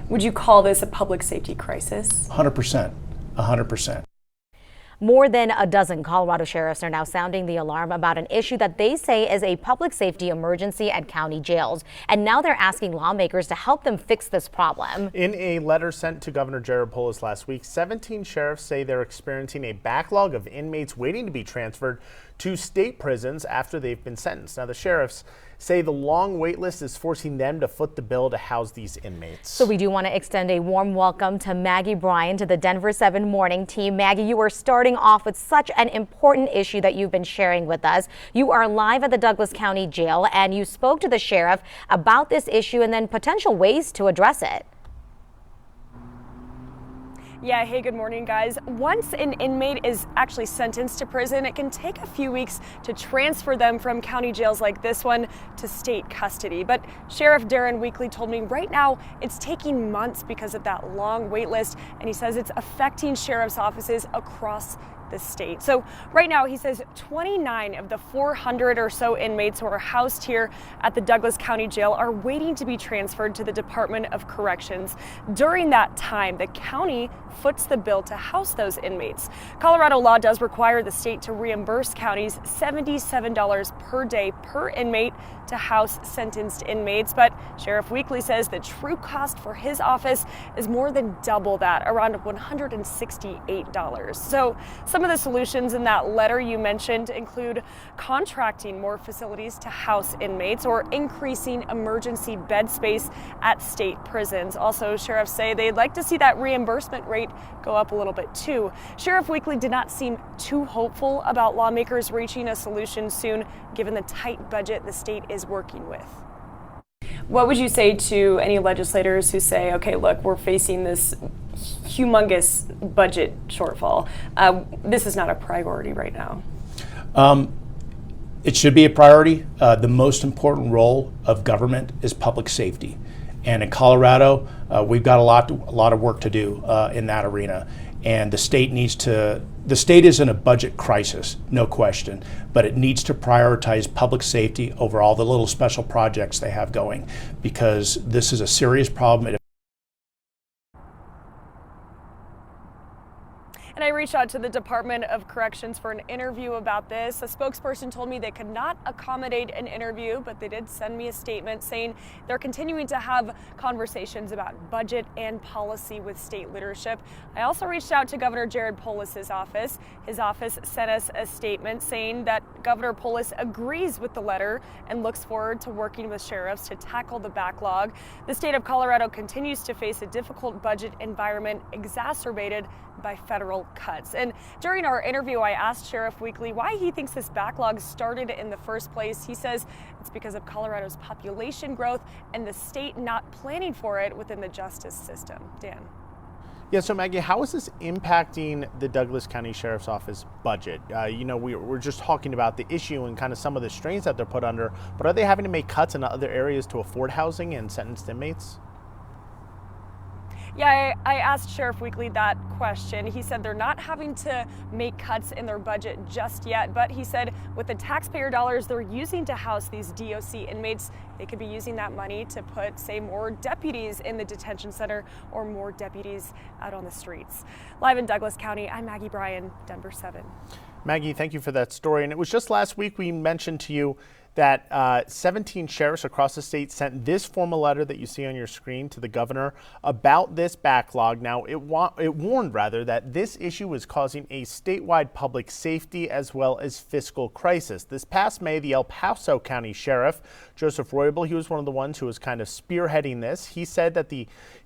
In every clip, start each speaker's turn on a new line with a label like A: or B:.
A: Would you call this a public safety crisis?
B: 100%, 100%.
C: More than a dozen Colorado sheriffs are now sounding the alarm about an issue that they say is a public safety emergency at county jails. And now they're asking lawmakers to help them fix this problem.
D: In a letter sent to Governor Jared Polis last week, 17 sheriffs say they're experiencing a backlog of inmates waiting to be transferred to state prisons after they've been sentenced. Now, the sheriffs say the long wait list is forcing them to foot the bill to house these inmates.
C: So we do want to extend a warm welcome to Maggie Bryan to the Denver 7 morning team. Maggie, you are starting off with such an important issue that you've been sharing with us. You are live at the Douglas County Jail and you spoke to the sheriff about this issue and then potential ways to address it.
A: Yeah, hey, good morning, guys. Once an inmate is actually sentenced to prison, it can take a few weeks to transfer them from county jails like this one to state custody. But Sheriff Darren Weekly told me right now it's taking months because of that long wait list, and he says it's affecting sheriff's offices across the state. So right now, he says 29 of the 400 or so inmates who are housed here at the Douglas County Jail are waiting to be transferred to the Department of Corrections. During that time, the county foots the bill to house those inmates. Colorado law does require the state to reimburse counties $77 per day per inmate to house sentenced inmates, but Sheriff Weekly says the true cost for his office is more than double that, around $168. So some of the solutions in that letter you mentioned include contracting more facilities to house inmates or increasing emergency bed space at state prisons. Also, sheriffs say they'd like to see that reimbursement rate go up a little bit too. Sheriff Weekly did not seem too hopeful about lawmakers reaching a solution soon, given the tight budget the state is working with. What would you say to any legislators who say, okay, look, we're facing this humongous budget shortfall. This is not a priority right now.
B: It should be a priority. The most important role of government is public safety. And in Colorado, we've got a lot of work to do in that arena. And the state is in a budget crisis, no question, but it needs to prioritize public safety over all the little special projects they have going, because this is a serious problem.
A: And I reached out to the Department of Corrections for an interview about this. A spokesperson told me they could not accommodate an interview, but they did send me a statement saying they're continuing to have conversations about budget and policy with state leadership. I also reached out to Governor Jared Polis's office. His office sent us a statement saying that Governor Polis agrees with the letter and looks forward to working with sheriffs to tackle the backlog. The state of Colorado continues to face a difficult budget environment exacerbated by federal cuts. And during our interview, I asked Sheriff Weekly why he thinks this backlog started in the first place. He says it's because of Colorado's population growth and the state not planning for it within the justice system. Dan.
D: Yeah, so Maggie, how is this impacting the Douglas County Sheriff's Office budget? We're just talking about the issue and kind of some of the strains that they're put under, but are they having to make cuts in other areas to afford housing and sentenced inmates?
A: Yeah, I asked Sheriff Weekly that question. He said they're not having to make cuts in their budget just yet, but he said with the taxpayer dollars they're using to house these DOC inmates, they could be using that money to put, say, more deputies in the detention center or more deputies out on the streets. Live in Douglas County, I'm Maggie Bryan, Denver 7.
D: Maggie, thank you for that story. And it was just last week we mentioned to you that 17 sheriffs across the state sent this formal letter that you see on your screen to the governor about this backlog. Now, it warned that this issue was causing a statewide public safety as well as fiscal crisis. This past May, the El Paso County Sheriff, Joseph Roybal, he was one of the ones who was kind of spearheading this. He said that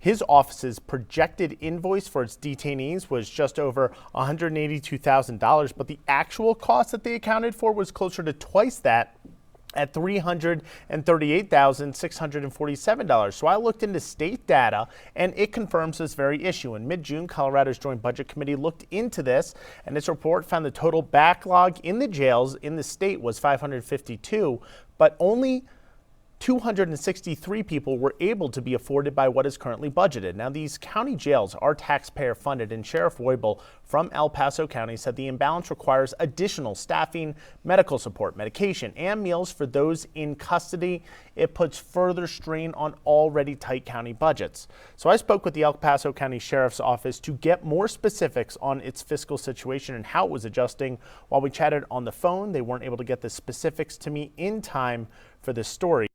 D: his office's projected invoice for its detainees was just over $182,000, but the actual cost that they accounted for was closer to twice that, at $338,647. So I looked into state data and it confirms this very issue. In mid-June, Colorado's Joint Budget Committee looked into this, and its report found the total backlog in the jails in the state was 552, but only 263 people were able to be afforded by what is currently budgeted. Now, these county jails are taxpayer funded, and Sheriff Weibel from El Paso County said the imbalance requires additional staffing, medical support, medication, and meals for those in custody. It puts further strain on already tight county budgets. So I spoke with the El Paso County Sheriff's Office to get more specifics on its fiscal situation and how it was adjusting. While we chatted on the phone, they weren't able to get the specifics to me in time for this story.